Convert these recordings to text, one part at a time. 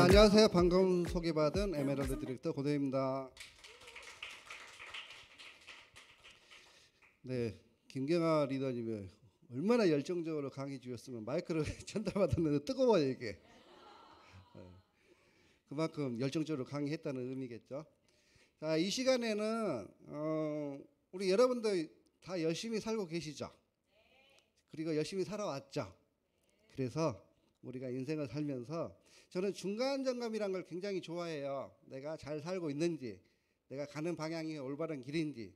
안녕하세요. 방금 소개받은 에메랄드 디렉터 고대입니다. 네, 김경아 리더님이 얼마나 열정적으로 강의 주셨으면 마이크를 전달받았는데 뜨거워요 이게. 그만큼 열정적으로 강의했다는 의미겠죠. 자, 이 시간에는 우리 여러분들 다 열심히 살고 계시죠. 그리고 열심히 살아왔죠. 그래서 우리가 인생을 살면서 저는 중간점검이란 걸 굉장히 좋아해요. 내가 잘 살고 있는지, 내가 가는 방향이 올바른 길인지.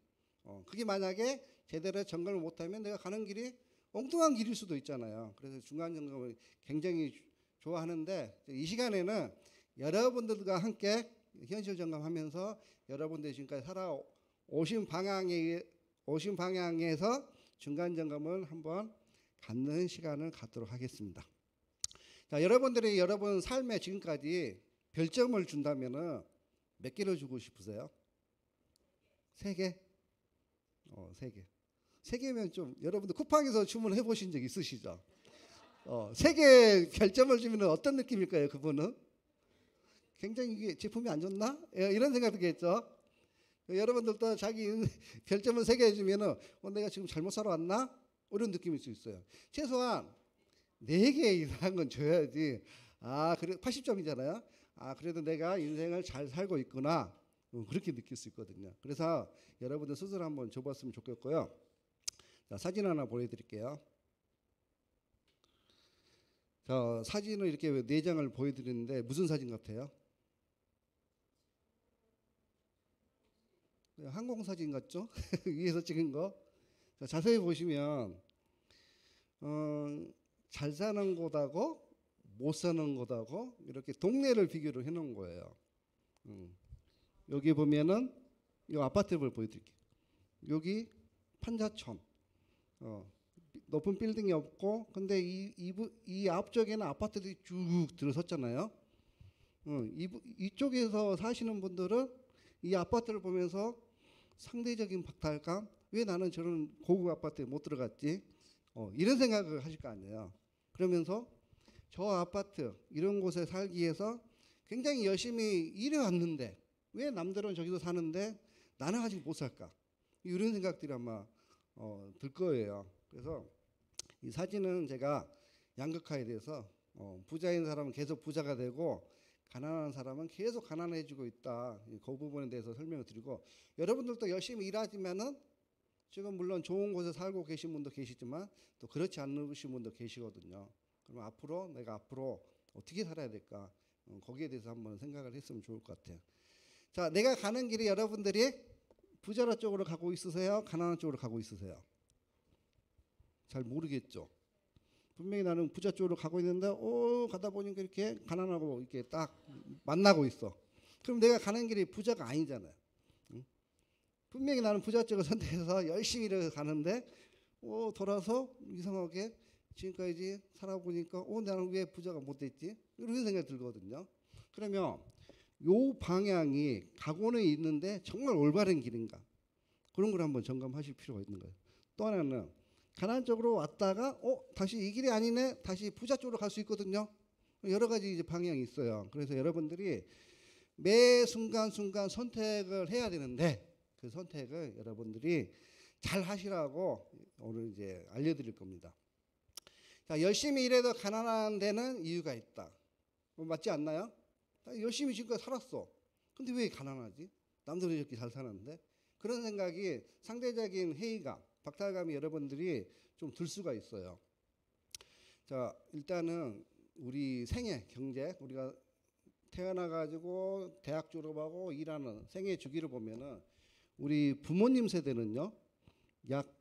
그게 만약에 제대로 점검을 못하면 내가 가는 길이 엉뚱한 길일 수도 있잖아요. 그래서 중간점검을 굉장히 좋아하는데 이 시간에는 여러분들과 함께 현실 점검하면서 여러분들이 지금까지 살아오신 방향에서 중간점검을 한번 갖는 시간을 갖도록 하겠습니다. 자, 여러분들이 여러분 삶에 지금까지 별점을 준다면은 몇 개를 주고 싶으세요? 3개? 3개. 3개면 좀 여러분들 쿠팡에서 주문해 보신 적 있으시죠? 3개 별점을 주면 어떤 느낌일까요? 그분은? 굉장히 이게 제품이 안 좋나? 이런 생각 들겠죠? 여러분들도 자기 별점을 3개 해주면은 내가 지금 잘못 살아왔나? 이런 느낌일 수 있어요. 최소한 4개 이상은 줘야지. 그래 80점이잖아요. 그래도 내가 인생을 잘 살고 있구나. 그렇게 느낄 수 있거든요. 그래서 여러분들 스스로 한번 줘봤으면 좋겠고요. 자, 사진 하나 보여드릴게요. 자, 사진을 이렇게 4장을 보여드리는데 무슨 사진 같아요? 항공사진 같죠? 위에서 찍은 거. 자, 자세히 보시면 잘 사는 곳하고 못 사는 곳하고 이렇게 동네를 비교를 해 놓은 거예요. 여기 보면은 이 아파트를 보여드릴게요. 여기 판자촌. 높은 빌딩이 없고 근데 이 앞쪽에는 아파트들이 쭉 들어섰잖아요. 이쪽에서 사시는 분들은 이 아파트를 보면서 상대적인 박탈감, 왜 나는 저런 고급 아파트에 못 들어갔지? 이런 생각을 하실 거 아니에요. 그러면서 저 아파트 이런 곳에 살기 위해서 굉장히 열심히 일해왔는데 왜 남들은 저기서 사는데 나는 아직 못 살까? 이런 생각들이 아마 들 거예요. 그래서 이 사진은 제가 양극화에 대해서 부자인 사람은 계속 부자가 되고 가난한 사람은 계속 가난해지고 있다. 그 부분에 대해서 설명을 드리고, 여러분들도 열심히 일하지만은 지금 물론 좋은 곳에 살고 계신 분도 계시지만 또 그렇지 않으신 분도 계시거든요. 그럼 내가 앞으로 어떻게 살아야 될까? 거기에 대해서 한번 생각을 했으면 좋을 것 같아요. 자, 내가 가는 길이 여러분들이 부자 쪽으로 가고 있으세요? 가난한 쪽으로 가고 있으세요? 잘 모르겠죠. 분명히 나는 부자 쪽으로 가고 있는데 가다 보니까 이렇게 가난하고 이렇게 딱 만나고 있어. 그럼 내가 가는 길이 부자가 아니잖아요. 분명히 나는 부자 쪽을 선택해서 열심히 일해서 가는데 돌아서 이상하게 지금까지 살아보니까 나는 왜 부자가 못 됐지? 이런 생각이 들거든요. 그러면 요 방향이 가고는 있는데 정말 올바른 길인가? 그런 걸 한번 점검하실 필요가 있는 거예요. 또 하나는 가난 쪽으로 왔다가 다시 이 길이 아니네, 다시 부자 쪽으로 갈 수 있거든요. 여러 가지 이제 방향이 있어요. 그래서 여러분들이 매 순간순간 선택을 해야 되는데 그 선택을 여러분들이 잘 하시라고 오늘 이제 알려드릴 겁니다. 자, 열심히 일해도 가난한 데는 이유가 있다. 맞지 않나요? 열심히 지금까지 살았어. 근데 왜 가난하지? 남들은 이렇게 잘 사는데? 그런 생각이 상대적인 회의감, 박탈감이 여러분들이 좀 들 수가 있어요. 자, 일단은 우리 생애, 경제, 우리가 태어나가지고 대학 졸업하고 일하는 생애 주기를 보면은 우리 부모님 세대는요, 약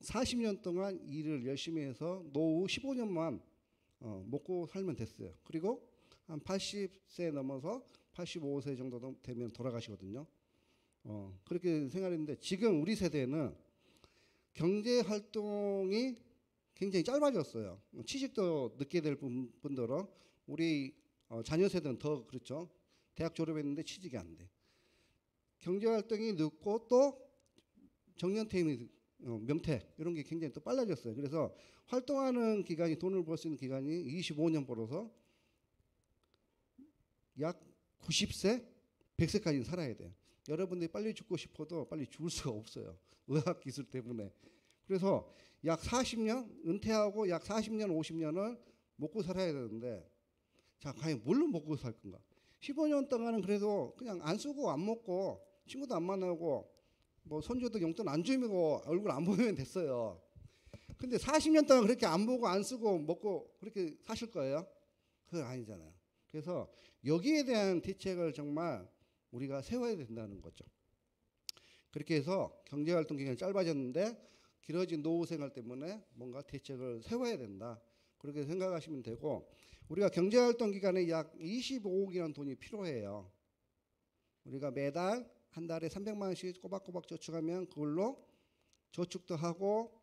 40년 동안 일을 열심히 해서 노후 15년만 먹고 살면 됐어요. 그리고 한 80세 넘어서 85세 정도 되면 돌아가시거든요. 그렇게 생각했는데 지금 우리 세대는 경제 활동이 굉장히 짧아졌어요. 취직도 늦게 될 분들은 우리 자녀 세대는 더 그렇죠. 대학 졸업했는데 취직이 안 돼. 경제 활동이 늦고 또 정년퇴임, 명퇴 이런 게 굉장히 또 빨라졌어요. 그래서 활동하는 기간이, 돈을 벌 수 있는 기간이 25년 벌어서 약 90세, 100세까지 살아야 돼요. 여러분들이 빨리 죽고 싶어도 빨리 죽을 수가 없어요. 의학 기술 때문에. 그래서 약 40년, 은퇴하고 약 40년, 50년을 먹고 살아야 되는데, 자, 과연 뭘로 먹고 살 건가? 15년 동안은 그래도 그냥 안 쓰고 안 먹고 친구도 안 만나고 뭐 손주도 용돈 안 주고 얼굴 안 보면 됐어요. 근데 40년 동안 그렇게 안 보고 안 쓰고 먹고 그렇게 사실 거예요? 그건 아니잖아요. 그래서 여기에 대한 대책을 정말 우리가 세워야 된다는 거죠. 그렇게 해서 경제활동 기간이 짧아졌는데 길어진 노후 생활 때문에 뭔가 대책을 세워야 된다. 그렇게 생각하시면 되고, 우리가 경제활동 기간에 약 25억이라는 돈이 필요해요. 우리가 매달 한 달에 300만 원씩 꼬박꼬박 저축하면 그걸로 저축도 하고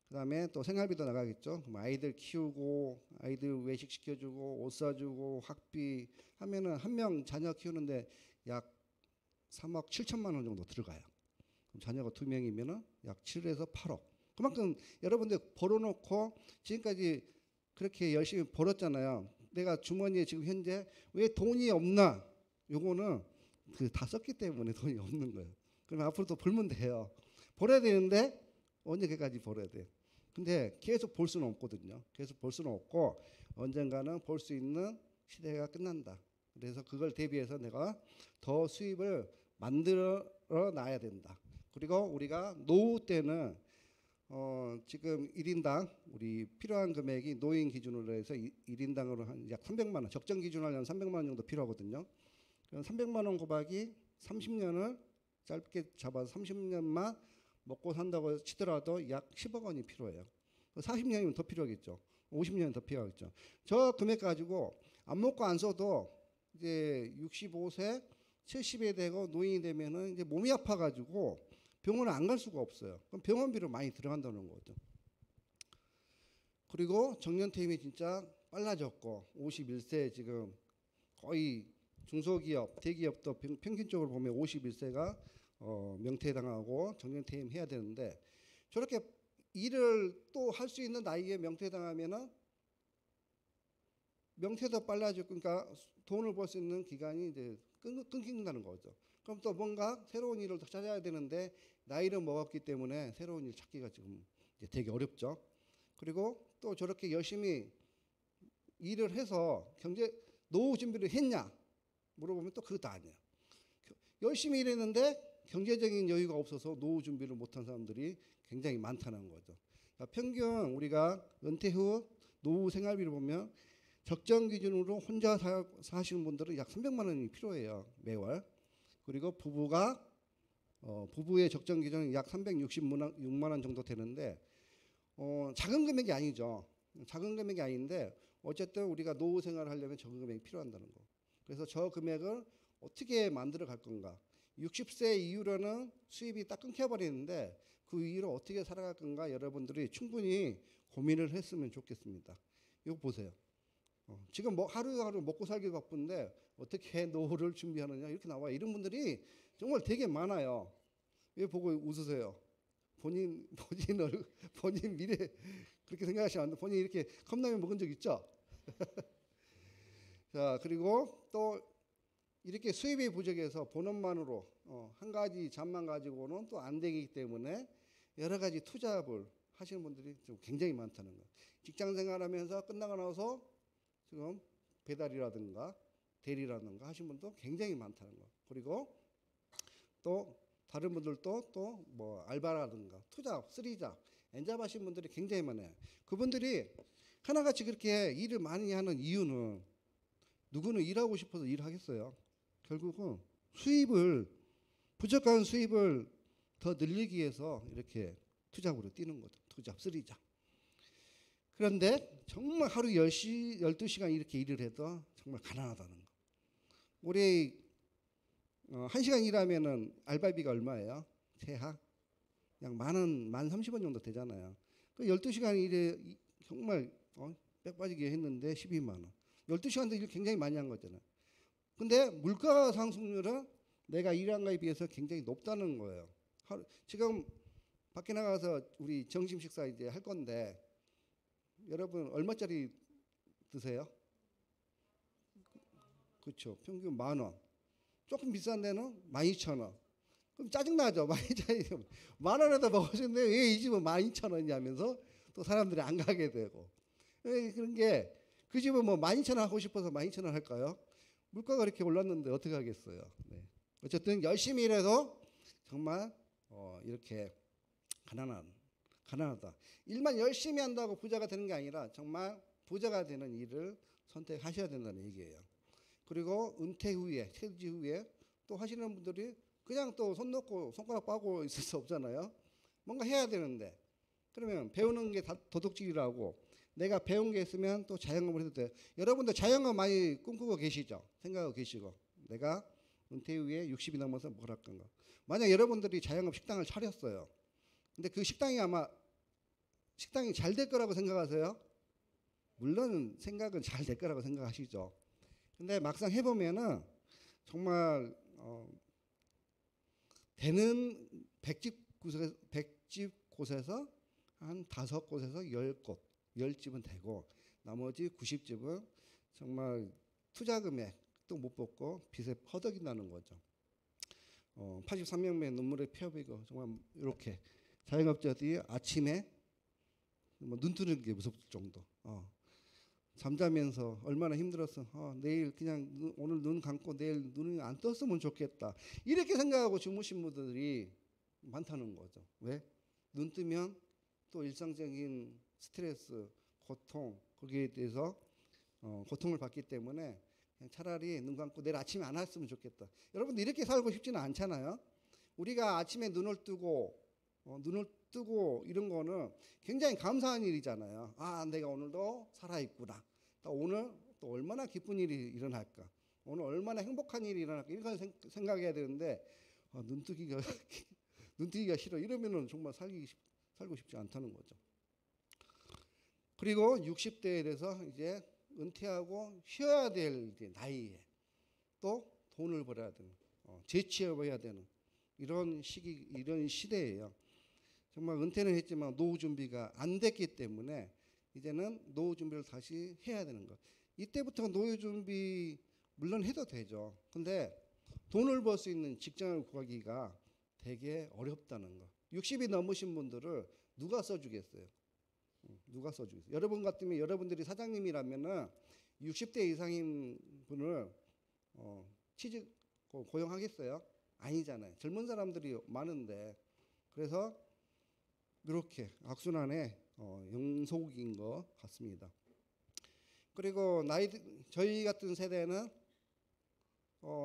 그다음에 또 생활비도 나가겠죠. 그럼 아이들 키우고 아이들 외식 시켜주고 옷 사주고 학비 하면은 한 명 자녀 키우는데 약 3억 7천만 원 정도 들어가요. 그럼 자녀가 2명이면은 약 7에서 8억. 그만큼 여러분들 벌어놓고 지금까지 그렇게 열심히 벌었잖아요. 내가 주머니에 지금 현재 왜 돈이 없나? 요거는 그 다 썼기 때문에 돈이 없는 거예요. 그럼 앞으로 또 벌면 돼요. 벌어야 되는데 언제까지 벌어야 돼요. 근데 계속 볼 수는 없거든요. 계속 볼 수는 없고 언젠가는 볼 수 있는 시대가 끝난다. 그래서 그걸 대비해서 내가 더 수입을 만들어 놔야 된다. 그리고 우리가 노후 때는 지금 1인당 우리 필요한 금액이 노인 기준으로 해서 1인당으로 한 약 300만 원, 적정 기준으로 하려면 300만 원 정도 필요하거든요. 그럼 300만 원 곱하기 30년을 짧게 잡아서 30년만 먹고 산다고 치더라도 약 10억 원이 필요해요. 40년이면 더 필요하겠죠. 50년은 더 필요하겠죠. 저 금액 가지고 안 먹고 안 써도 이제 65세, 70에 되고 노인이 되면은 이제 몸이 아파가지고 병원을 안 갈 수가 없어요. 그럼 병원비로 많이 들어간다는 거죠. 그리고 정년퇴임이 진짜 빨라졌고 51세 지금 거의 중소기업, 대기업도 평균적으로 보면 51세가 명퇴당하고 정년퇴임 해야 되는데 저렇게 일을 또 할 수 있는 나이에 명퇴당하면은 명퇴도 빨라지고 그러니까 돈을 벌 수 있는 기간이 이제 끊긴다는 거죠. 그럼 또 뭔가 새로운 일을 더 찾아야 되는데 나이를 먹었기 때문에 새로운 일 찾기가 지금 이제 되게 어렵죠. 그리고 또 저렇게 열심히 일을 해서 노후 준비를 했냐 물어보면 또 그것도 아니에요. 열심히 일했는데 경제적인 여유가 없어서 노후 준비를 못한 사람들이 굉장히 많다는 거죠. 그러니까 평균 우리가 은퇴 후 노후 생활비를 보면 적정 기준으로 혼자 사시는 분들은 약 300만 원이 필요해요. 매월. 그리고 부부의 적정 기준은 약 366만 원 정도 되는데 작은 금액이 아니죠. 작은 금액이 아닌데 어쨌든 우리가 노후 생활을 하려면 적은 금액이 필요한다는 거. 그래서 저 금액을 어떻게 만들어 갈 건가. 60세 이후로는 수입이 딱 끊겨버리는데 그 이후로 어떻게 살아갈 건가 여러분들이 충분히 고민을 했으면 좋겠습니다. 이거 보세요. 지금 뭐 하루하루 먹고 살기 바쁜데 어떻게 노후를 준비하느냐 이렇게 나와요. 이런 분들이 정말 되게 많아요. 왜 보고 웃으세요? 본인 미래 그렇게 생각하시면 안 돼. 본인 이렇게 컵라면 먹은 적 있죠? 자, 그리고 또 이렇게 수입이 부족해서 본업만으로 한 가지 잡만 가지고는 또 안 되기 때문에 여러 가지 투잡을 하시는 분들이 좀 굉장히 많다는 거예요. 직장 생활하면서 끝나고 나서 지금 배달이라든가 대리라든가 하시는 분도 굉장히 많다는 거예요. 그리고 또 다른 분들도 또 뭐 알바라든가 투잡, 쓰리잡, 엔잡 하시는 분들이 굉장히 많아요. 그분들이 하나같이 그렇게 일을 많이 하는 이유는 누구는 일하고 싶어서 일하겠어요. 결국은 부족한 수입을 더 늘리기 위해서 이렇게 투잡으로 뛰는 거죠. 투잡, 쓰리잡. 그런데 정말 하루 12시간 이렇게 일을 해도 정말 가난하다는 거. 우리 1시간 일하면은 알바비가 얼마예요? 대학? 그냥 10,030원 정도 되잖아요. 그 12시간 일에 정말 빽 빠지게 했는데 12만 원. 12시간도 일 굉장히 많이 한 거잖아요. 근데 물가 상승률은 내가 일한 거에 비해서 굉장히 높다는 거예요. 지금 밖에 나가서 우리 점심 식사 이제 할 건데 여러분 얼마짜리 드세요? 그렇죠. 평균 10,000원. 조금 비싼 데는 12,000원. 그럼 짜증나죠. 많이 차이죠. 10,000원에다 먹으셨는데 왜 이 집은 12,000원이냐 하면서 또 사람들이 안 가게 되고. 그런 게 그 집은 뭐 12,000원 하고 싶어서 12,000원 할까요? 물가가 이렇게 올랐는데 어떻게 하겠어요. 네. 어쨌든 열심히 일해서 정말 이렇게 가난하다. 일만 열심히 한다고 부자가 되는 게 아니라 정말 부자가 되는 일을 선택하셔야 된다는 얘기예요. 그리고 은퇴 후에, 퇴직 후에 또 하시는 분들이 그냥 또 손 놓고 손가락 빠고 있을 수 없잖아요. 뭔가 해야 되는데 그러면 배우는 게 도둑질이라고 내가 배운 게 있으면 또 자영업을 해도 돼요. 여러분들 자영업 많이 꿈꾸고 계시죠? 생각하고 계시고 내가 은퇴 후에 60이 넘어서 뭘 할 건가. 만약 여러분들이 자영업 식당을 차렸어요. 근데 그 식당이 아마 식당이 잘 될 거라고 생각하세요? 물론 생각은 잘 될 거라고 생각하시죠. 근데 막상 해보면은 정말 되는 100집 곳에서 한 5곳에서 10곳, 10집은 되고 나머지 90집은 정말 투자 금액도 못 받고 빚에 허덕인다는 거죠. 83명의 눈물의 폐업이고 정말 이렇게 자영업자들이 아침에 뭐 눈 뜨는 게 무섭을 정도. 잠자면서 얼마나 힘들었어. 내일 그냥 오늘 눈 감고 내일 눈이 안 떴으면 좋겠다. 이렇게 생각하고 주무신 분들이 많다는 거죠. 왜? 눈 뜨면 또 일상적인 스트레스, 고통 거기에 대해서 고통을 받기 때문에 그냥 차라리 눈 감고 내일 아침에 안 왔으면 좋겠다. 여러분들 이렇게 살고 싶지는 않잖아요. 우리가 아침에 눈을 뜨고 이런 거는 굉장히 감사한 일이잖아요. 내가 오늘도 살아있구나. 오늘 또 얼마나 기쁜 일이 일어날까. 오늘 얼마나 행복한 일이 일어날까. 이런 생각해야 되는데 눈 뜨기가 싫어. 이러면은 정말 살고 싶지 않다는 거죠. 그리고 60대에 대해서 이제 은퇴하고 쉬어야 될 나이에 또 돈을 벌어야 되는, 재취업해야 되는 이런 시대예요. 정말 은퇴는 했지만 노후 준비가 안 됐기 때문에 이제는 노후 준비를 다시 해야 되는 거. 이때부터 노후 준비 물론 해도 되죠. 근데 돈을 벌 수 있는 직장을 구하기가 되게 어렵다는 거. 60이 넘으신 분들을 누가 써주겠어요? 누가 써주겠어요? 여러분 같으면 여러분들이 사장님이라면은 60대 이상인 분을 취직 고용하겠어요? 아니잖아요. 젊은 사람들이 많은데. 그래서 이렇게 악순환의 영속인 것 같습니다. 그리고 저희 같은 세대는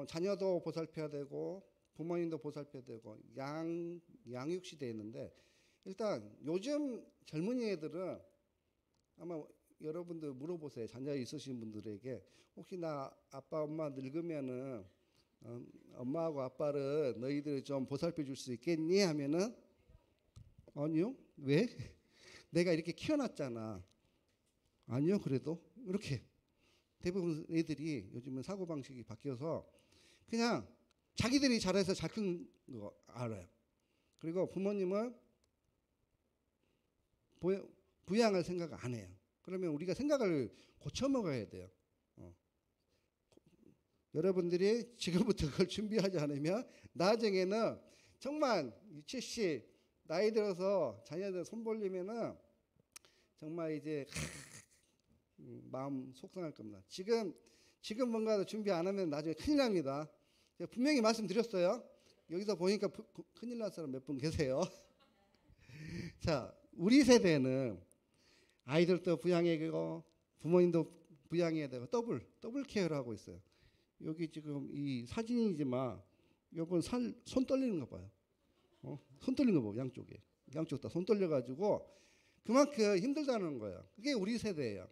자녀도 보살펴야 되고 부모님도 보살펴야 되고 양육 시대였는데 일단 요즘 젊은이 애들은 아마 여러분들 물어보세요. 자녀 있으신 분들에게 혹시 나 아빠 엄마 늙으면은 엄마하고 아빠를 너희들 좀 보살펴 줄 수 있겠니? 하면은 아니요. 왜? 내가 이렇게 키워놨잖아. 아니요. 그래도 이렇게 대부분 애들이 요즘은 사고방식이 바뀌어서 그냥 자기들이 잘해서 잘 큰 거 알아요. 그리고 부모님은 부양할 생각 안 해요. 그러면 우리가 생각을 고쳐 먹어야 돼요. 여러분들이 지금부터 그걸 준비하지 않으면 나중에는 정말 70 나이 들어서 자녀들 손 벌리면은 정말 이제 마음 속상할 겁니다. 지금 뭔가 준비 안 하면 나중에 큰일 납니다. 제가 분명히 말씀드렸어요. 여기서 보니까 큰일 날 사람 몇 분 계세요. 자, 우리 세대는 아이들도 부양해야 되고 부모님도 부양해야 되고 더블 케어를 하고 있어요. 여기 지금 이 사진이지만 여러분 손 떨리는 거 봐요. 손 떨리는 거 봐요. 양쪽 다 손 떨려가지고 그만큼 힘들다는 거예요. 그게 우리 세대예요.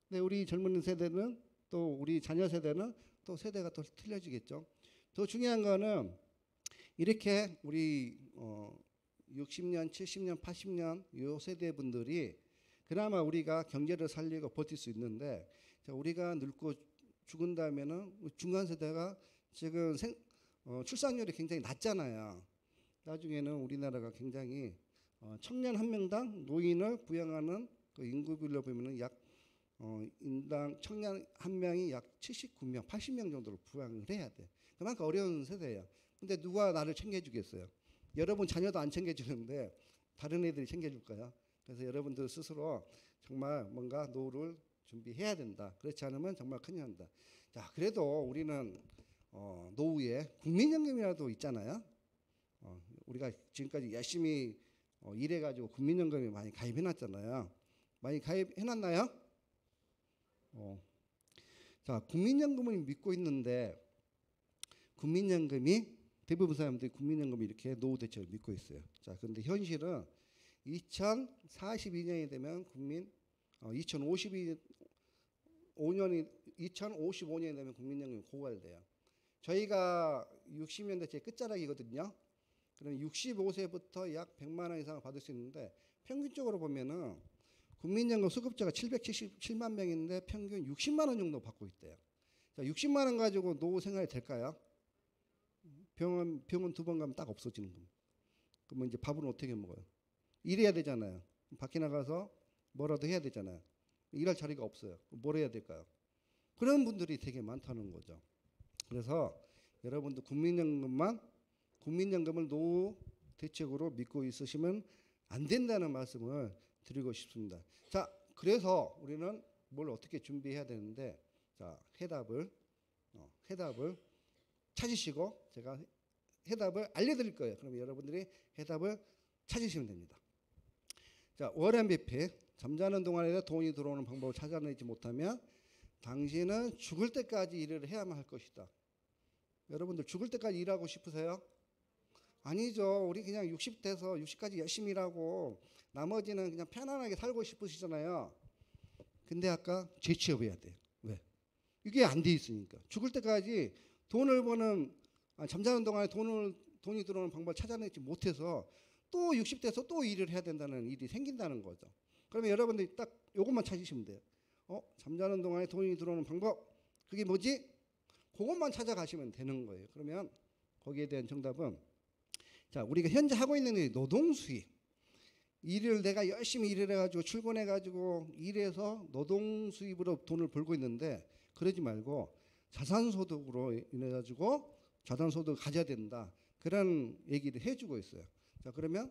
근데 우리 젊은 세대는 또 우리 자녀 세대는 또 세대가 또 틀려지겠죠. 더 중요한 거는 이렇게 우리 60년, 70년, 80년 요 세대 분들이 그나마 우리가 경제를 살리고 버틸 수 있는데 우리가 늙고 죽은다면은 중간 세대가 지금 출산율이 굉장히 낮잖아요. 나중에는 우리나라가 굉장히 청년 한 명당 노인을 부양하는 그 인구 비율로 보면은 약 인당 청년 한 명이 약 79명, 80명 정도로 부양을 해야 돼. 그만큼 어려운 세대예요. 근데 누가 나를 챙겨주겠어요? 여러분 자녀도 안 챙겨주는데 다른 애들이 챙겨줄까요? 그래서 여러분들 스스로 정말 뭔가 노후를 준비해야 된다. 그렇지 않으면 정말 큰일 난다. 자, 그래도 우리는 노후에 국민연금이라도 있잖아요. 우리가 지금까지 열심히 일해가지고 국민연금에 많이 가입해놨잖아요. 많이 가입해놨나요? 자, 국민연금을 믿고 있는데 국민연금이 대부분 사람들이 국민연금이 이렇게 노후 대책을 믿고 있어요. 자, 그런데 현실은 2042년이 되면 2055년이 되면 국민연금이 고갈돼요. 저희가 60년대 제 끝자락이거든요. 그럼 65세부터 약 100만 원 이상을 받을 수 있는데 평균적으로 보면은 국민연금 수급자가 777만 명인데 평균 60만 원 정도 받고 있대요. 자, 60만 원 가지고 노후 생활이 될까요? 병원 2번 가면 딱 없어지는 겁니다. 그러면 이제 밥은 어떻게 먹어요? 일해야 되잖아요. 밖에 나가서 뭐라도 해야 되잖아요. 일할 자리가 없어요. 뭘 해야 될까요? 그런 분들이 되게 많다는 거죠. 그래서 여러분들 국민연금을 노후 대책으로 믿고 있으시면 안 된다는 말씀을 드리고 싶습니다. 자, 그래서 우리는 뭘 어떻게 준비해야 되는데, 자, 해답을 찾으시고 제가 해답을 알려드릴 거예요. 그러면 여러분들이 해답을 찾으시면 됩니다. 자, 워렌 버핏, 잠자는 동안에도 돈이 들어오는 방법을 찾아내지 못하면 당신은 죽을 때까지 일을 해야만 할 것이다. 여러분들 죽을 때까지 일하고 싶으세요? 아니죠. 우리 그냥 60 돼서 60까지 열심히 일하고 나머지는 그냥 편안하게 살고 싶으시잖아요. 근데 아까 재취업해야 돼요. 왜? 이게 안 돼 있으니까. 죽을 때까지 돈을 버는, 잠자는 동안에 돈이 들어오는 방법을 찾아내지 못해서 또 60 돼서 또 일을 해야 된다는 일이 생긴다는 거죠. 그러면 여러분들이 딱 이것만 찾으시면 돼요. 잠자는 동안에 돈이 들어오는 방법, 그게 뭐지? 그것만 찾아가시면 되는 거예요. 그러면 거기에 대한 정답은, 자, 우리가 현재 하고 있는 일, 노동 수입. 일을 내가 열심히 일을 해가지고 출근해가지고 일해서 노동 수입으로 돈을 벌고 있는데 그러지 말고 자산소득으로 인해가지고 자산소득을 가져야 된다. 그런 얘기를 해주고 있어요. 자, 그러면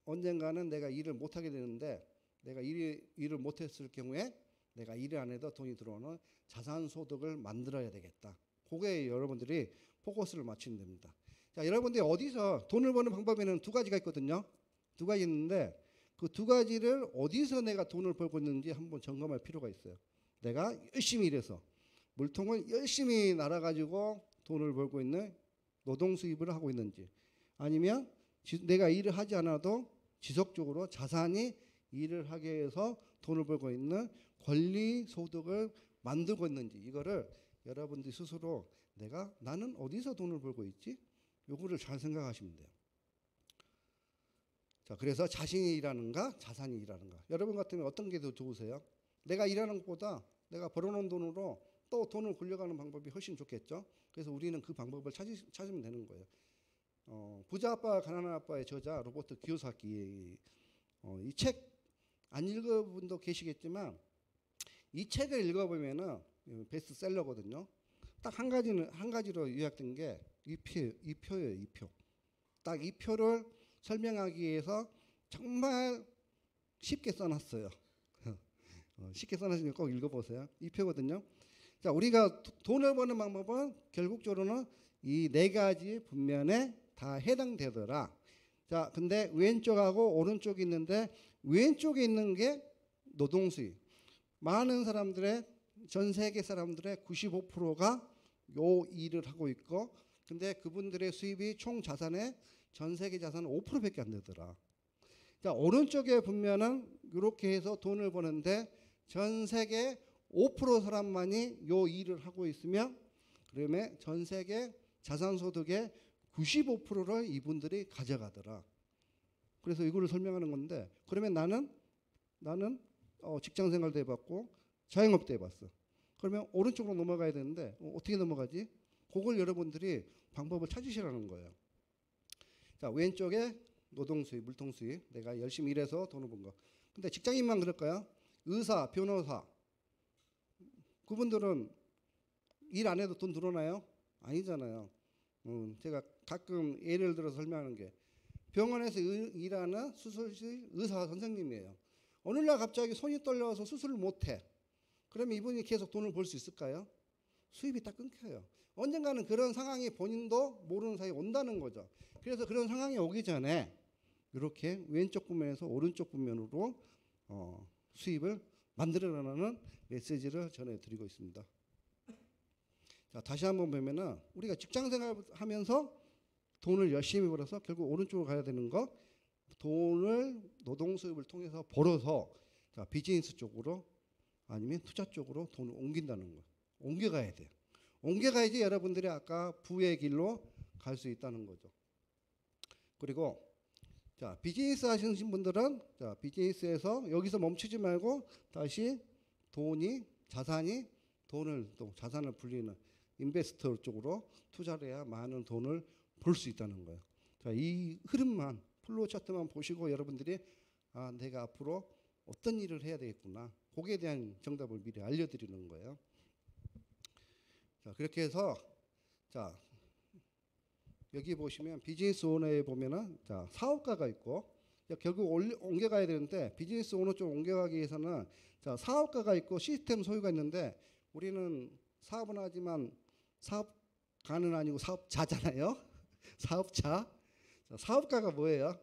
언젠가는 내가 일을 못하게 되는데 내가 일을 못했을 경우에 내가 일을 안 해도 돈이 들어오는 자산소득을 만들어야 되겠다. 그거에 여러분들이 포커스를 맞추면 됩니다. 자, 여러분들이 어디서 돈을 버는 방법에는 두 가지가 있거든요. 두 가지 있는데 그 두 가지를 어디서 내가 돈을 벌고 있는지 한번 점검할 필요가 있어요. 내가 열심히 일해서 물통을 열심히 날아가지고 돈을 벌고 있는 노동 수입을 하고 있는지, 아니면 내가 일을 하지 않아도 지속적으로 자산이 일을 하게 해서 돈을 벌고 있는 권리 소득을 만들고 있는지, 이거를 여러분들이 스스로 나는 어디서 돈을 벌고 있지? 요거를 잘 생각하시면 돼요. 자, 그래서 자신이 일하는가, 자산이 일하는가. 여러분 같으면 어떤 게 더 좋으세요? 내가 일하는 것보다 내가 벌어놓은 돈으로 또 돈을 굴려가는 방법이 훨씬 좋겠죠. 그래서 우리는 그 방법을 찾으면 되는 거예요. 부자 아빠, 가난한 아빠의 저자 로버트 기요사키, 이 책 안 읽어본 분도 계시겠지만 이 책을 읽어보면은 베스트셀러거든요. 딱 한 가지로 요약된 게 이 표예요. 이 표. 딱 이 표를 설명하기 위해서 정말 쉽게 써놨어요. 쉽게 써놨으니까 꼭 읽어보세요. 이 표거든요. 자, 우리가 돈을 버는 방법은 결국적으로는 이 네 가지 분면에 다 해당되더라. 자, 근데 왼쪽하고 오른쪽이 있는데 왼쪽에 있는 게 노동수입. 많은 사람들의, 전 세계 사람들의 95%가 요 일을 하고 있고, 근데 그분들의 수입이 총 자산의 전 세계 자산은 5%밖에 안 되더라. 자, 오른쪽에 보면은 이렇게 해서 돈을 버는데 전 세계 5% 사람만이 요 일을 하고 있으면, 그러면 전 세계 자산소득의 95%를 이분들이 가져가더라. 그래서 이거를 설명하는 건데, 그러면 나는 직장생활도 해봤고 자영업도 해봤어. 그러면 오른쪽으로 넘어가야 되는데 어떻게 넘어가지? 그걸 여러분들이 방법을 찾으시라는 거예요. 자, 왼쪽에 노동수입, 물통수입, 내가 열심히 일해서 돈을 번 거. 근데 직장인만 그럴까요? 의사, 변호사, 그분들은 일 안 해도 돈 들어오나요? 아니잖아요. 제가 가끔 예를 들어서 설명하는 게 병원에서 일하는 수술실 의사 선생님이에요. 어느 날 갑자기 손이 떨려서 수술을 못해. 그러면 이분이 계속 돈을 벌 수 있을까요? 수입이 딱 끊겨요. 언젠가는 그런 상황이 본인도 모르는 사이에 온다는 거죠. 그래서 그런 상황이 오기 전에 이렇게 왼쪽 부면에서 오른쪽 부면으로 수입을 만들어내는 메시지를 전해드리고 있습니다. 자, 다시 한번 보면은 우리가 직장생활하면서 돈을 열심히 벌어서 결국 오른쪽으로 가야 되는 거, 돈을 노동 수입을 통해서 벌어서 자, 비즈니스 쪽으로 아니면 투자 쪽으로 돈을 옮긴다는 거예요. 옮겨가야 돼요. 옮겨가야지 여러분들이 아까 부의 길로 갈 수 있다는 거죠. 그리고 자, 비즈니스 하시는 분들은 자, 비즈니스에서 여기서 멈추지 말고 다시 자산이 돈을 또 자산을 불리는 인베스터 쪽으로 투자를 해야 많은 돈을 벌 수 있다는 거예요. 자, 이 흐름만 플로우 차트만 보시고 여러분들이 내가 앞으로 어떤 일을 해야 되겠구나. 거기에 대한 정답을 미리 알려드리는 거예요. 자, 그렇게 해서 자, 여기 보시면 비즈니스 오너에 보면은 자, 사업가가 있고 결국 옮겨가야 되는데 비즈니스 오너 쪽 옮겨가기 위해서는 자, 사업가가 있고 시스템 소유가 있는데 우리는 사업은 하지만 사업가는 아니고 사업자잖아요. 사업자. 자, 사업가가 뭐예요?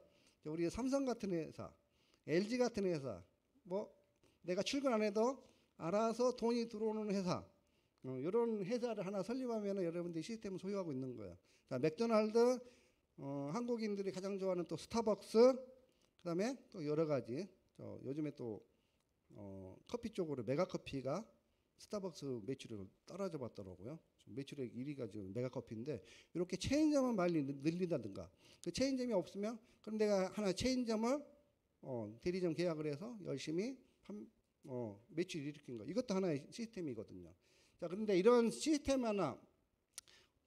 우리 삼성 같은 회사, LG 같은 회사, 뭐 내가 출근 안 해도 알아서 돈이 들어오는 회사, 이런 회사를 하나 설립하면 여러분들이 시스템을 소유하고 있는 거예요. 자, 맥도날드, 한국인들이 가장 좋아하는 또 스타벅스, 그다음에 또 여러 가지. 요즘에 또 커피 쪽으로 메가커피가 스타벅스 매출액을 따라잡 봤더라고요. 매출액 1위가 지금 메가커피인데 이렇게 체인점을 많이 늘린다든가. 그 체인점이 없으면 그럼 내가 하나 체인점을 대리점 계약을 해서 열심히 매출 일으킨 거. 이것도 하나의 시스템이거든요. 자, 그런데 이런 시스템 하나,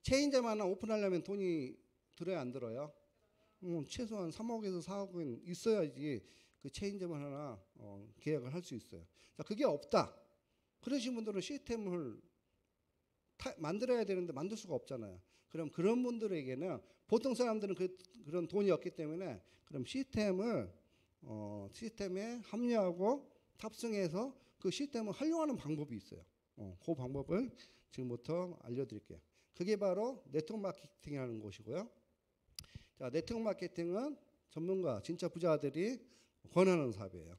체인점 하나 오픈하려면 돈이 들어야 안 들어요? 최소한 3억에서 4억은 있어야지 그 체인점을 하나 계약을 할 수 있어요. 자, 그게 없다. 그러신 분들은 시스템을 만들어야 되는데 만들 수가 없잖아요. 그럼 그런 분들에게는 보통 사람들은 그런 돈이 없기 때문에 그럼 시스템에 합류하고 탑승해서 그 시스템을 활용하는 방법이 있어요. 그 방법을 지금부터 알려드릴게요. 그게 바로 네트워크 마케팅이라는 것이고요. 자, 네트워크 마케팅은 전문가, 진짜 부자들이 권하는 사업이에요.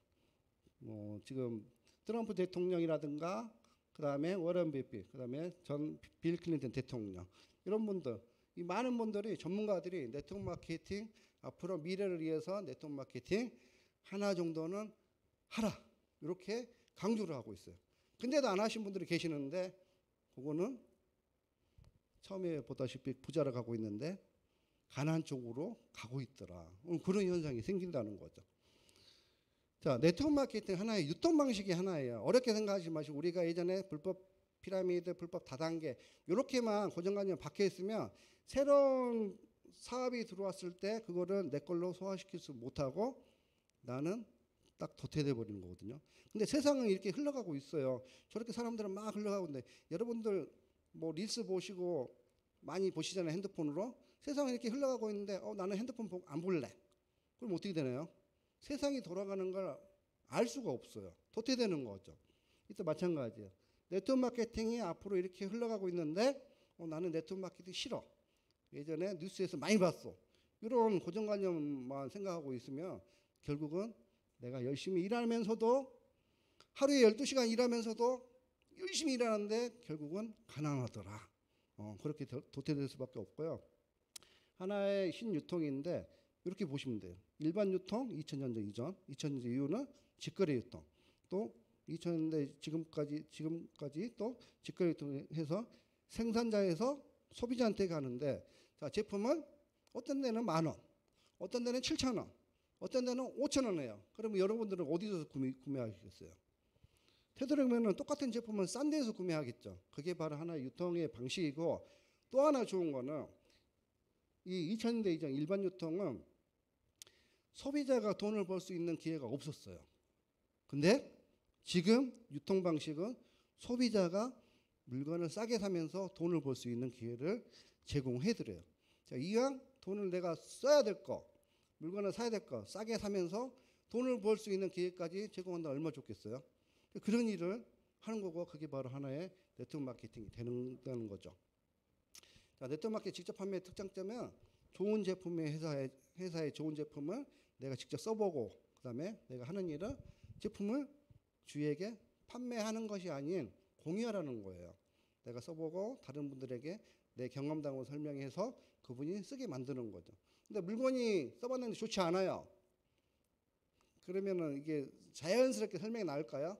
지금 트럼프 대통령이라든가 그다음에 워런 버핏, 그다음에 전 빌 클린턴 대통령 이런 분들, 이 많은 분들이 전문가들이 네트워크 마케팅 앞으로 미래를 위해서 네트워크 마케팅 하나 정도는 하라 이렇게 강조를 하고 있어요. 근데도 안 하신 분들이 계시는데 그거는 처음에 보다시피 부자로 가고 있는데 가난 쪽으로 가고 있더라. 그런 현상이 생긴다는 거죠. 자, 네트워크 마케팅 하나의 유통 방식이 하나예요. 어렵게 생각하지 마시고 우리가 예전에 불법 피라미드, 불법 다단계 이렇게만 고정관념 박혀 있으면 새로운 사업이 들어왔을 때 그거를 내 걸로 소화시킬 수 못하고 나는 딱 도태돼 버리는 거거든요. 근데 세상은 이렇게 흘러가고 있어요. 저렇게 사람들은 막 흘러가고 있는데 여러분들 뭐 릴스 보시고 많이 보시잖아요. 핸드폰으로. 세상은 이렇게 흘러가고 있는데 나는 핸드폰 안 볼래. 그럼 어떻게 되나요? 세상이 돌아가는 걸 알 수가 없어요. 도태되는 거죠. 이때 마찬가지예요. 네트워크 마케팅이 앞으로 이렇게 흘러가고 있는데 나는 네트워크 마케팅 싫어. 예전에 뉴스에서 많이 봤어. 이런 고정관념만 생각하고 있으면 결국은 내가 열심히 일하면서도 하루에 12시간 일하면서도 열심히 일하는데 결국은 가난하더라. 그렇게 도태될 수밖에 없고요. 하나의 신유통인데 이렇게 보시면 돼요. 일반 유통 2000년대 이전, 2000년대 이후는 직거래 유통, 또 2000년대 지금까지 또 직거래 유통해서 생산자에서 소비자한테 가는데 자, 제품은 어떤 데는 10,000원, 어떤 데는 7,000원, 어떤 데는 5,000원이에요. 그러면 여러분들은 어디서 구매하시겠어요? 되도록이면 똑같은 제품은 싼 데에서 구매하겠죠. 그게 바로 하나의 유통의 방식이고 또 하나 좋은 거는 이 2000년대 이전 일반 유통은 소비자가 돈을 벌 수 있는 기회가 없었어요. 근데 지금 유통 방식은 소비자가 물건을 싸게 사면서 돈을 벌 수 있는 기회를 제공해 드려요. 자, 이왕 돈을 내가 써야 될 거, 물건을 사야 될 거 싸게 사면서 돈을 벌 수 있는 기회까지 제공한다. 얼마나 좋겠어요. 그런 일을 하는 거고, 그게 바로 하나의 네트워크 마케팅이 되는 거죠. 자, 네트워크 마케팅 직접 판매의 특장점은 좋은 제품의 회사의 좋은 제품을 내가 직접 써보고, 그다음에 내가 하는 일은 제품을 주위에게 판매하는 것이 아닌 공유하라는 거예요. 내가 써보고 다른 분들에게 내 경험담을 설명해서 그분이 쓰게 만드는 거죠. 근데 물건이 써봤는데 좋지 않아요. 그러면은 이게 자연스럽게 설명이 나올까요?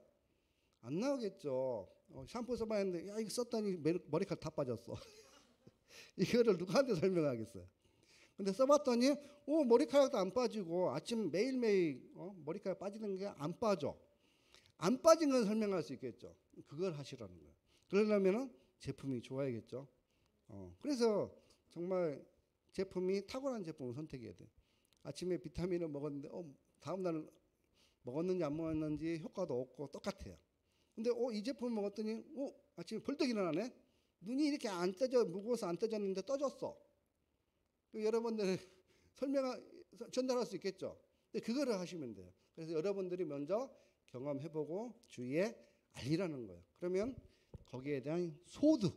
안 나오겠죠. 샴푸 써봤는데 야 이거 썼더니 머리카락 다 빠졌어. 이거를 누구한테 설명하겠어요? 근데 써봤더니 머리카락도 안 빠지고 아침 매일매일 머리카락 빠지는 게 안 빠져. 안 빠진 건 설명할 수 있겠죠. 그걸 하시라는 거예요. 그러려면은 제품이 좋아야겠죠. 그래서 정말 제품이 탁월한 제품을 선택해야 돼요. 아침에 비타민을 먹었는데 다음 날 먹었는지 안 먹었는지 효과도 없고 똑같아요. 근데 이 제품 먹었더니 아침에 벌떡 일어나네. 눈이 이렇게 안 떠져, 무거워서 안 떠졌는데 떠졌어. 여러분들 전달할 수 있겠죠. 근데 그거를 하시면 돼요. 그래서 여러분들이 먼저 경험해보고 주위에 알리라는 거예요. 그러면 거기에 대한 소득,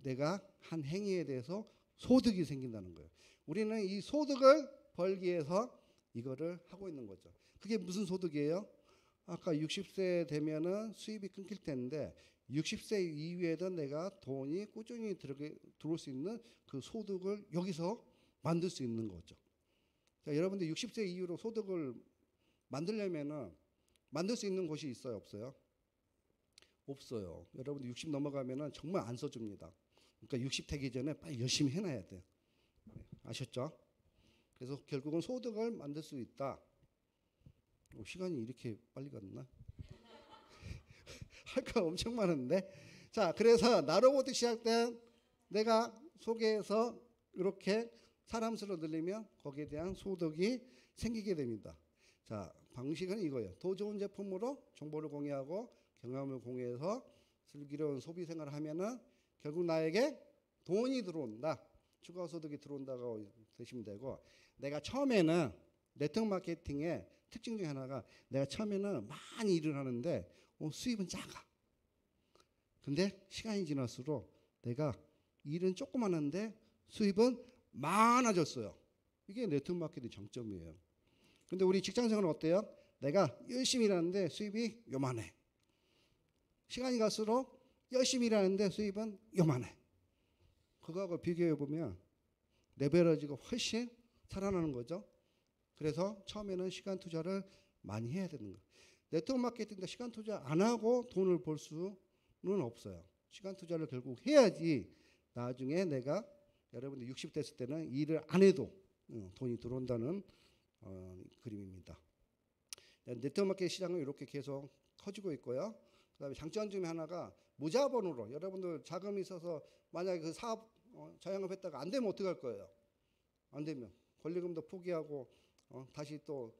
내가 한 행위에 대해서 소득이 생긴다는 거예요. 우리는 이 소득을 벌기 위해서 이거를 하고 있는 거죠. 그게 무슨 소득이에요? 아까 60세 되면은 수입이 끊길 텐데 60세 이후에도 내가 돈이 꾸준히 들어올 수 있는 그 소득을 여기서 만들 수 있는 거죠. 자, 여러분들 60세 이후로 소득을 만들려면은 만들 수 있는 곳이 있어요, 없어요? 없어요. 여러분들 60 넘어가면은 정말 안 써줍니다. 그러니까 60 되기 전에 빨리 열심히 해놔야 돼요. 아셨죠? 그래서 결국은 소득을 만들 수 있다. 시간이 이렇게 빨리 갔나? 할 거 엄청 많은데. 자, 그래서 나로부터 시작된 내가 소개해서 이렇게 사람 수를 늘리면 거기에 대한 소득이 생기게 됩니다. 자, 방식은 이거예요. 더 좋은 제품으로 정보를 공유하고 경험을 공유해서 슬기로운 소비 생활을 하면은 결국 나에게 돈이 들어온다. 추가 소득이 들어온다고 드시면 되고, 내가 처음에는 네트워크 마케팅의 특징 중에 하나가 내가 처음에는 많이 일을 하는데 수입은 작아. 근데 시간이 지날수록 내가 일은 조금 하는데 수입은 많아졌어요. 이게 네트워크 마케팅 장점이에요. 근데 우리 직장생활은 어때요? 내가 열심히 일하는데 수입이 요만해. 시간이 갈수록 열심히 일하는데 수입은 요만해. 그거하고 비교해 보면 레벨러지가 훨씬 살아나는 거죠. 그래서 처음에는 시간 투자를 많이 해야 되는 거예요. 네트워크 마케팅도 시간 투자 안 하고 돈을 벌 수는 없어요. 시간 투자를 결국 해야지 나중에 내가 여러분들 60 됐을 때는 일을 안 해도 돈이 들어온다는 그림입니다. 네트워크 마케팅 시장은 이렇게 계속 커지고 있고요. 그다음에 장점 중에 하나가 무자본으로 여러분들 자금이 있어서 만약에 그 사업 자영업했다가 안 되면 어떡할 거예요? 안 되면 권리금도 포기하고 다시 또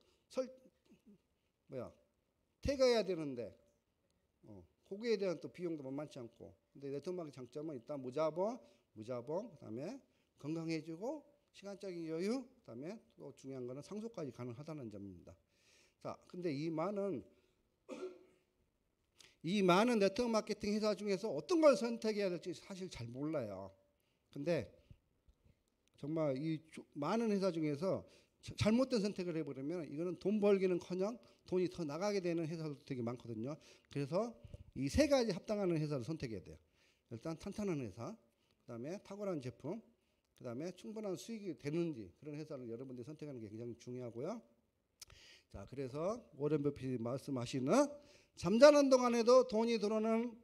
퇴가해야 되는데 거기에 대한 또 비용도 만만치 않고. 근데 네트워크 마케팅 장점은 일단 무자본, 그다음에 건강해지고 시간적인 여유, 그다음에 또 중요한 거는 상속까지 가능하다는 점입니다. 자, 근데 이 많은 네트워크 마케팅 회사 중에서 어떤 걸 선택해야 될지 사실 잘 몰라요. 근데 정말 이 많은 회사 중에서 잘못된 선택을 해버리면 이거는 돈 벌기는커녕 돈이 더 나가게 되는 회사도 되게 많거든요. 그래서 이 세 가지 합당하는 회사를 선택해야 돼요. 일단 탄탄한 회사, 그다음에 탁월한 제품, 그다음에 충분한 수익이 되는지 그런 회사를 여러분들이 선택하는 게 굉장히 중요하고요. 자, 그래서 워런 버핏이 말씀하시는 잠자는 동안에도 돈이 들어오는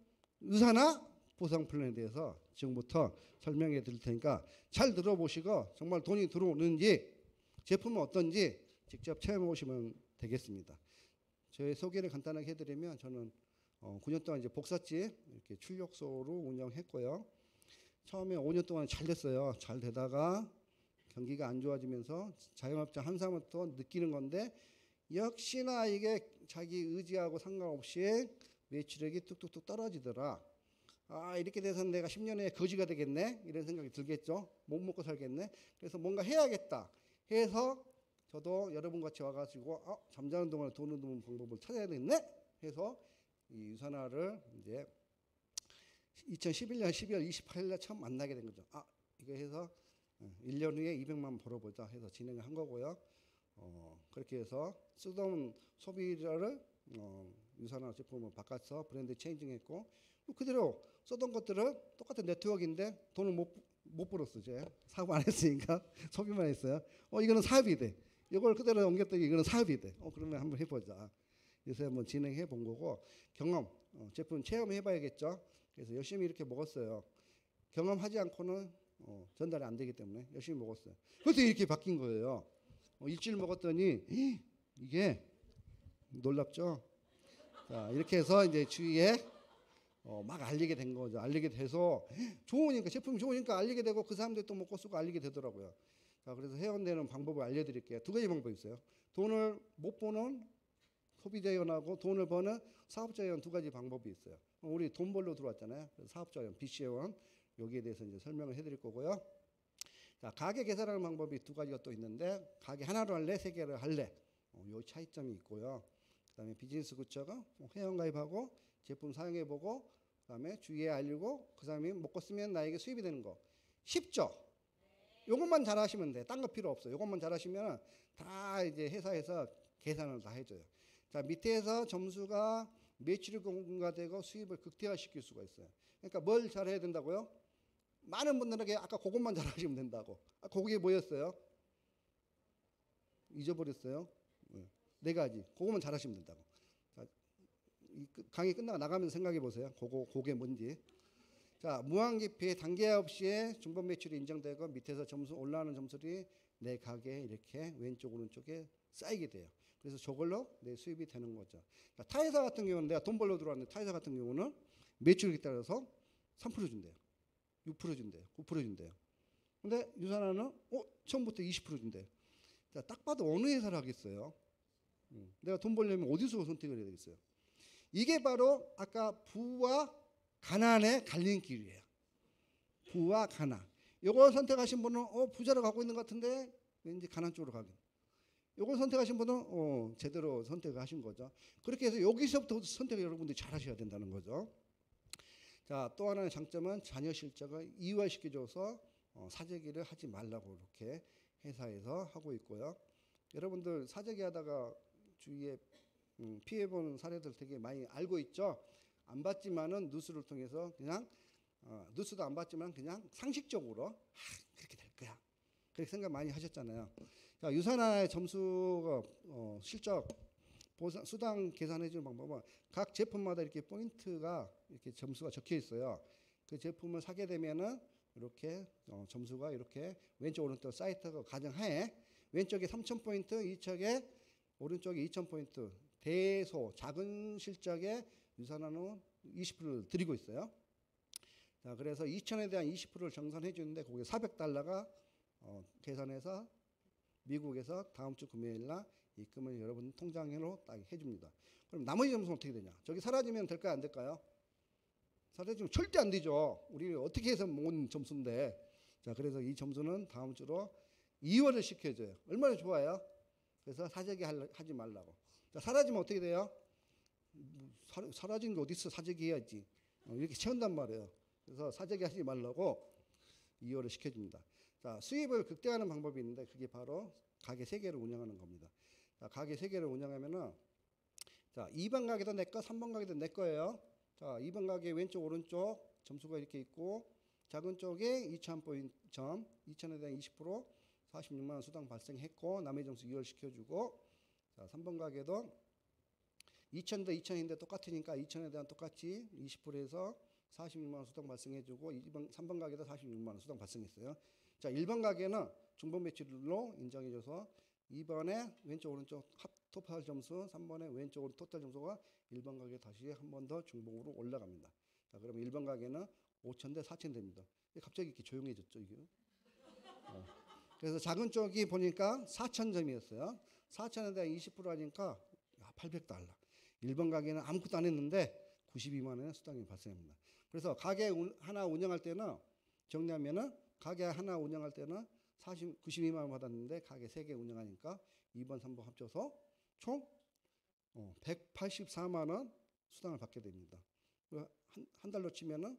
유사나 보상 플랜에 대해서 지금부터 설명해 드릴 테니까 잘 들어보시고 정말 돈이 들어오는지 제품은 어떤지 직접 체험해 보시면 되겠습니다. 저의 소개를 간단하게 해드리면 저는 9년 동안 이제 복사집 이렇게 출력소로 운영했고요. 처음에 5년 동안 잘 됐어요. 잘 되다가 경기가 안 좋아지면서 자영업자 한 사람부터 느끼는 건데 역시나 이게 자기 의지하고 상관없이 매출액이 뚝뚝뚝 떨어지더라. 아, 이렇게 돼서는 내가 10년에 거지가 되겠네, 이런 생각이 들겠죠. 못 먹고 살겠네. 그래서 뭔가 해야겠다 해서 저도 여러분 같이 와가지고 잠자는 동안에 돈을 버는 방법을 찾아야겠네 해서 이 유산화를 이제 2011년 12월 28일에 처음 만나게 된 거죠. 이거 해서 1년 후에 200만 원 벌어보자 해서 진행을 한 거고요. 그렇게 해서 쓰던 소비자를 유산화 제품을 바꿔서 브랜드 체인징했고, 그대로 쓰던 것들은 똑같은 네트워크인데 돈을 못 벌었어. 이제 사업 안 했으니까 소비만 했어요. 이거는 사업이 돼. 이걸 그대로 옮겼더니 이거는 사업이 돼. 그러면 한번 해보자. 그래서 한번 진행해 본 거고, 경험, 제품 체험해 봐야겠죠. 그래서 열심히 이렇게 먹었어요. 경험하지 않고는 전달이 안 되기 때문에 열심히 먹었어요. 그래서 이렇게 바뀐 거예요. 일주일 먹었더니 이게 놀랍죠. 자, 이렇게 해서 이제 주위에 막 알리게 된 거죠. 알리게 돼서 좋으니까, 제품이 좋으니까 알리게 되고, 그 사람들이 또 먹고 쓰고 알리게 되더라고요. 자, 그래서 회원되는 방법을 알려드릴게요. 두 가지 방법이 있어요. 돈을 못 버는 소비자회원하고 돈을 버는 사업자회원, 두 가지 방법이 있어요. 우리 돈 벌러 들어왔잖아요. 그래서 사업자회원, BC회원, 여기에 대해서 이제 설명을 해드릴 거고요. 자, 가게 개설하는 방법이 두 가지가 또 있는데, 가게 하나로 할래, 세 개를 할래, 요 차이점이 있고요. 그다음에 비즈니스 구처가 회원 가입하고 제품 사용해보고, 그다음에 주위에 알리고, 그 사람이 먹고 쓰면 나에게 수입이 되는 거. 쉽죠? 요것만 잘하시면 돼. 딴 거 필요 없어. 요것만 잘하시면 다 이제 회사에서 계산을 다 해줘요. 자, 밑에서 점수가 매출이 공가되고 수입을 극대화시킬 수가 있어요. 그러니까 뭘 잘해야 된다고요? 많은 분들에게 아까 그것만 잘하시면 된다고. 그게 뭐였어요? 잊어버렸어요. 네 가지. 그것만 잘하시면 된다고. 자, 이 강의 끝나고 나가면서 생각해 보세요. 그게 뭔지. 자, 무한기피 단계합 시에 중복 매출이 인정되고, 밑에서 점수 올라가는 점수들이 내 가게에 이렇게 왼쪽 오른쪽에 쌓이게 돼요. 그래서 저걸로 내 수입이 되는 거죠. 그러니까 타회사 같은 경우는, 내가 돈 벌러 들어왔는데 타회사 같은 경우는 매출에 따라서 3% 준대요. 6% 준대요. 9% 준대요. 근데 유산화는 처음부터 20% 준대요. 자, 딱 봐도 어느 회사를 하겠어요? 내가 돈 벌려면 어디서 선택을 해야 되겠어요? 이게 바로 아까 부와 가난의 갈림길이에요. 부와 가난. 요걸 선택하신 분은 부자로 가고 있는 것 같은데 왠지 가난 쪽으로 가긴. 요걸 선택하신 분은 제대로 선택을 하신 거죠. 그렇게 해서 여기서부터 선택을 여러분들이 잘 하셔야 된다는 거죠. 자, 또 하나의 장점은 자녀 실적을 이완시켜줘서 사재기를 하지 말라고 이렇게 회사에서 하고 있고요. 여러분들 사재기 하다가 주위에 피해보는 사례들 되게 많이 알고 있죠. 안 봤지만은 뉴스를 통해서 그냥 뉴스도 안 봤지만 그냥 상식적으로 그렇게 될 거야, 그렇게 생각 많이 하셨잖아요. 자, 유산화의 점수가 실적 보상 수당 계산해 주는 방법은 각 제품마다 이렇게 포인트가 이렇게 점수가 적혀 있어요. 그 제품을 사게 되면은 이렇게 점수가 이렇게 왼쪽 오른쪽 사이트가 가정하에 왼쪽에 3,000포인트, 오른쪽에 2,000포인트, 대소 작은 실적에 유산화는 20%를 드리고 있어요. 자, 그래서 2,000에 대한 20%를 정산해 주는데 거기에 $400가 계산해서 미국에서 다음 주 금요일 날 입금을 여러분 통장으로 딱 해줍니다. 그럼 나머지 점수는 어떻게 되냐? 저기 사라지면 될까요, 안 될까요? 사라지면 절대 안 되죠. 우리 어떻게 해서 모은 점수인데. 자, 그래서 이 점수는 다음 주로 이월을 시켜줘요. 얼마나 좋아요? 그래서 사재기 하지 말라고. 자, 사라지면 어떻게 돼요? 사라진 게 어디 있어? 사재기 해야지. 이렇게 채운단 말이에요. 그래서 사재기 하지 말라고 이월을 시켜줍니다. 자, 수입을 극대화하는 방법이 있는데 그게 바로 가게 3개를 운영하는 겁니다. 자, 가게 3개를 운영하면은 자, 2번 가게도 내 거, 3번 가게도 내 거예요. 자, 2번 가게 왼쪽 오른쪽 점수가 이렇게 있고, 작은 쪽에 2,000포인트 점, 2,000에 대한 20% 46만 원 수당 발생했고, 남의 점수 2월 시켜주고, 자, 3번 가게도 2,000대 2,000인데 똑같으니까 2,000에 대한 똑같이 20%에서 46만 원 수당 발생해주고, 3번 가게도 46만 원 수당 발생했어요. 자, 1번 가게는 중복 매출로 인정해줘서 2번에 왼쪽 오른쪽 토탈 점수, 3번에 왼쪽 오른쪽 토탈 점수가 1번 가게 다시 한 번 더 중복으로 올라갑니다. 자, 그러면 1번 가게는 5,000대 4,000 됩니다. 갑자기 이렇게 조용해졌죠, 이게. 그래서 작은 쪽이 보니까 4,000점이었어요. 4,000에 대한 20% 하니까 $800. 1번 가게는 아무것도 안 했는데 92만 원의 수당이 발생합니다. 그래서 가게 하나 운영할 때는 정리하면은 가게 하나 운영할 때는 92만 원 받았는데 가게 3개 운영하니까 2번, 3번 합쳐서 총 184만 원 수당을 받게 됩니다. 한 달로 치면은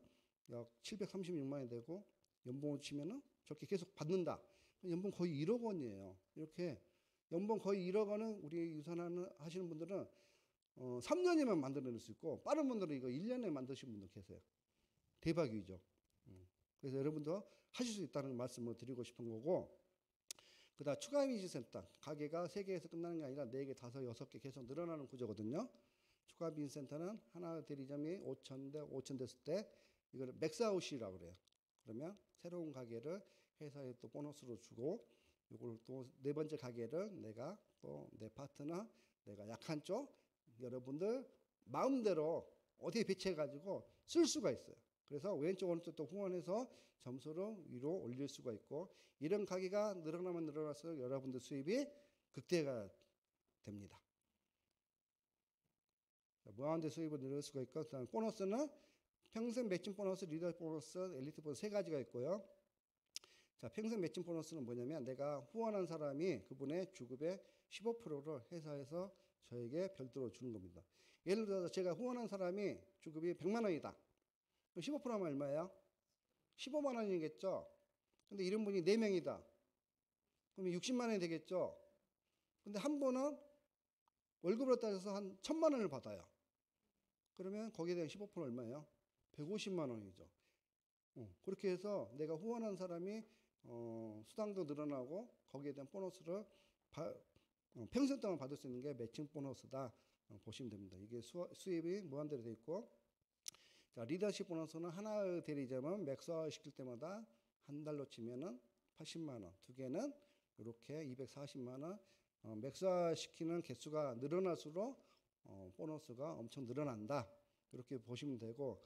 약 736만 원이 되고 연봉을 치면은 저렇게 계속 받는다. 연봉 거의 1억 원이에요. 이렇게 연봉 거의 1억 원은 우리 유산하시는 분들은 3년이면 만들어낼 수 있고 빠른 분들은 이거 1년에 만드신 분도 계세요. 대박이죠. 그래서 여러분도 하실 수 있다는 말씀을 드리고 싶은 거고, 그다음 추가 이미지 센터 가게가 3개에서 끝나는 게 아니라 4개, 5, 6개 계속 늘어나는 구조거든요. 추가 이미지 센터는 하나 대리점이 5천 됐을 때 이걸 맥스아웃이라고 그래요. 그러면 새로운 가게를 회사에 또 보너스로 주고, 이걸 또 4번째 가게를 내가 또 내 파트너, 내가 약한 쪽 여러분들 마음대로 어디에 배치해 가지고 쓸 수가 있어요. 그래서 왼쪽 오른쪽 또 후원해서 점수를 위로 올릴 수가 있고, 이런 가게가 늘어나면 늘어날수록 여러분들 수입이 극대화가 됩니다. 무한대 수입을 늘릴 수가 있고, 그다음 보너스는 평생 매칭 보너스, 리더 보너스, 엘리트 보너스 3가지가 있고요. 자, 평생 매칭 보너스는 뭐냐면 내가 후원한 사람이 그분의 주급의 15%를 회사에서 저에게 별도로 주는 겁니다. 예를 들어서 제가 후원한 사람이 주급이 100만 원이다. 그럼 15%하면 얼마예요? 15만 원이겠죠. 근데 이런 분이 4명이다. 그러면 60만 원이 되겠죠. 근데 한 분은 월급으로 따져서 한 1,000만 원을 받아요. 그러면 거기에 대한 15% 얼마예요? 150만 원이죠. 그렇게 해서 내가 후원한 사람이 수당도 늘어나고 거기에 대한 보너스를 평생 동안 받을 수 있는 게 매칭 보너스다 보시면 됩니다. 이게 수입이 무한대로 되어 있고, 자, 리더십 보너스는 하나의 대리점은 맥스아웃 시킬 때마다 한 달로 치면은 80만 원, 2개는 이렇게 240만 원, 맥스아웃 시키는 개수가 늘어날수록 보너스가 엄청 늘어난다. 이렇게 보시면 되고,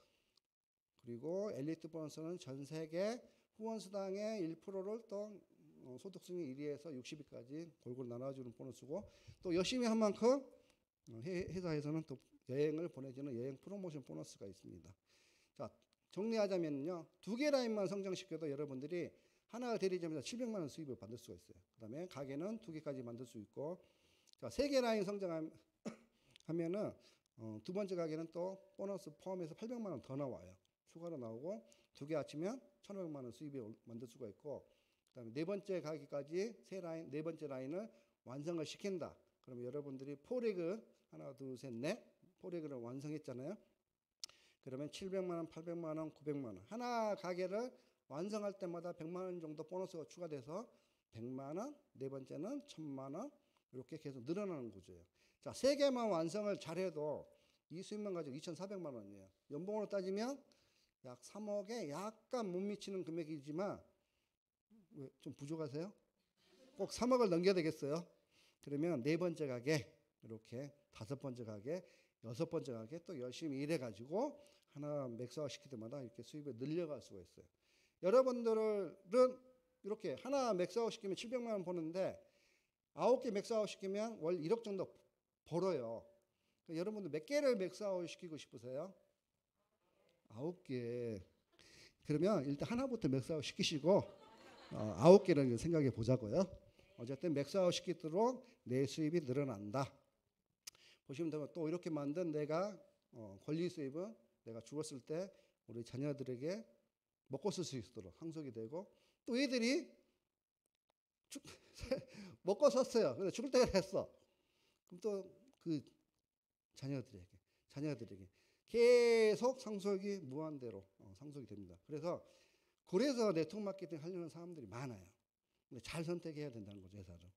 그리고 엘리트 보너스는 전 세계 후원 수당의 1%를 또 소득순위 1위에서 60위까지 골고루 나눠주는 보너스고, 또 열심히 한 만큼 회사에서는 또 여행을 보내주는 여행 프로모션 보너스가 있습니다. 자, 정리하자면요, 2개 라인만 성장시켜도 여러분들이 하나 대리점에서 700만 원 수입을 받을 수가 있어요. 그 다음에 가게는 2개까지 만들 수 있고, 자, 3개 라인 성장하면은 2번째 가게는 또 보너스 포함해서 800만 원 더 나와요. 추가로 나오고, 2개 합치면 1,500만 원 수입이 만들 수가 있고, 그다음에 4번째 가게까지 네 번째 라인을 완성을 시킨다. 그러면 여러분들이 포레그 하나, 둘, 셋, 넷 포레그를 완성했잖아요. 그러면 700만 원, 800만 원, 900만 원 하나 가게를 완성할 때마다 100만 원 정도 보너스가 추가돼서 100만 원, 네 번째는 1,000만 원 이렇게 계속 늘어나는 구조예요. 자, 3개만 완성을 잘해도 이 수입만 가지고 2,400만 원이에요. 연봉으로 따지면 약 3억에 약간 못 미치는 금액이지만, 왜 좀 부족하세요? 꼭 3억을 넘겨야 되겠어요. 그러면 4번째 가게, 이렇게 5번째 가게, 6번째 가게 또 열심히 일해가지고 하나 맥스아웃 시킬 때마다 이렇게 수입을 늘려갈 수가 있어요. 여러분들은 이렇게 하나 맥스아웃 시키면 700만 원 버는데 9개 맥스아웃 시키면 월 1억 정도 벌어요. 그러니까 여러분들 몇 개를 맥스아웃 시키고 싶으세요? 9개. 그러면 일단 하나부터 맥스아웃 시키시고 9개를 생각해 보자고요. 어쨌든 맥스아웃 시키도록 내 수입이 늘어난다. 보시면 되면 또 이렇게 만든 내가 권리 수입은 내가 죽었을 때 우리 자녀들에게 먹고 쓸 수 있도록 상속이 되고, 또 얘들이 먹고 썼어요. 근데 죽을 때가 됐어. 그럼 또 그 자녀들에게 계속 상속이 무한대로 상속이 됩니다. 그래서 네트워크 마케팅 하려는 사람들이 많아요. 근데 잘 선택해야 된다는 거죠, 회사를.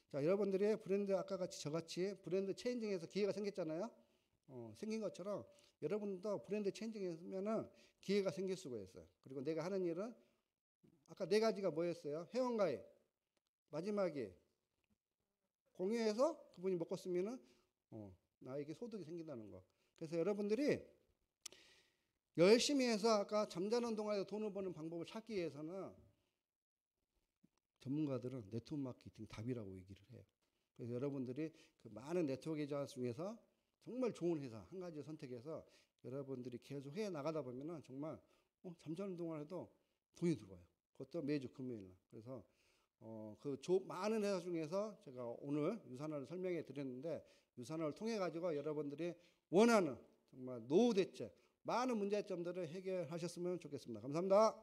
자, 여러분들의 브랜드 아까 같이 저같이 브랜드 체인징에서 기회가 생겼잖아요. 생긴 것처럼 여러분도 브랜드 체인징하면은 기회가 생길 수가 있어요. 그리고 내가 하는 일은 아까 4가지가 뭐였어요? 회원가입, 마지막에 공유해서 그분이 먹고 쓰면은 나에게 소득이 생긴다는 거. 그래서 여러분들이 열심히 해서 아까 잠자는 동안에 돈을 버는 방법을 찾기 위해서는 전문가들은 네트워크 마케팅 답이라고 얘기를 해요. 그래서 여러분들이 그 많은 네트워크 계좌 중에서 정말 좋은 회사 한 가지 선택해서 여러분들이 계속 해 나가다 보면은 정말 잠자는 동안 해도 돈이 들어와요. 그것도 매주 금요일 날. 그래서 많은 회사 중에서 제가 오늘 유산화를 설명해 드렸는데, 유산화를 통해 가지고 여러분들이 원하는 정말 노후 대책 많은 문제점들을 해결하셨으면 좋겠습니다. 감사합니다.